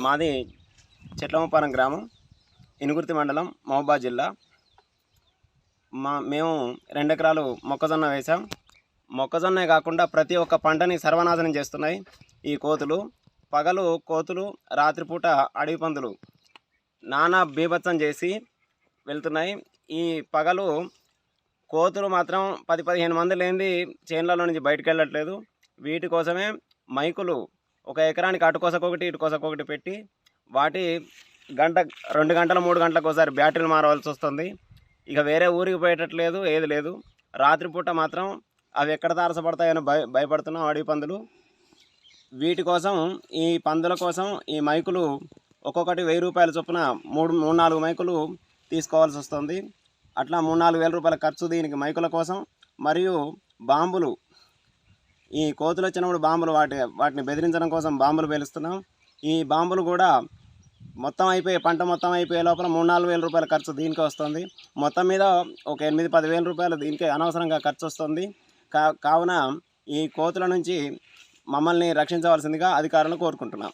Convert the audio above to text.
మాది చెట్లమపారం గ్రామం, ఇనుగుర్తి మండలం, మహబూబాద్ జిల్లా. మేము 2 ఎకరాలు మొక్కజొన్న వేసాం. మొక్కజొన్నే కాకుండా ప్రతి ఒక్క పంటని సర్వనాశనం చేస్తున్నాయి ఈ కోతులు. పగలు కోతులు, రాత్రిపూట అడవి పందులు నానా బీభత్సం చేసి వెళ్తున్నాయి. ఈ పగలు కోతులు మాత్రం 10-15 మంది లేనిది చేన్లలో నుంచి బయటకు వెళ్ళట్లేదు. వీటి కోసమే మైకులు ఒక ఎకరానికి అటు కొసకొకటి ఇటు కొసకొకటి పెట్టి వాటి 2 గంటలు 3 గంటలకు ఒకసారి బ్యాటరీలు మారవలసి వస్తుంది. ఇక వేరే ఊరికి పోయేటట్లేదు, ఏది లేదు. రాత్రిపూట మాత్రం అవి ఎక్కడ తారసపడతాయని భయపడుతున్నాం అడవి పందులు. వీటి కోసం, ఈ పందుల కోసం ఈ మైకులు ఒక్కొక్కటి 1000 రూపాయల చొప్పున 3-4 మైకులు తీసుకోవాల్సి వస్తుంది. అట్లా 3-4 వేల రూపాయల ఖర్చు దీనికి మైకుల కోసం. మరియు బాంబులు, ఈ కోతులు వచ్చినప్పుడు బాంబులు వాటిని బెదిరించడం కోసం బాంబులు పేలుస్తున్నాం. ఈ బాంబులు కూడా పంట మొత్తం అయిపోయే లోపల 3-4 వేల రూపాయల ఖర్చు దీనికే వస్తుంది. మొత్తం మీద ఒక 8-10 వేల రూపాయలు దీనికే అనవసరంగా ఖర్చు వస్తుంది. కావున ఈ కోతుల నుంచి మమ్మల్ని రక్షించవలసిందిగా అధికారులను కోరుకుంటున్నాం.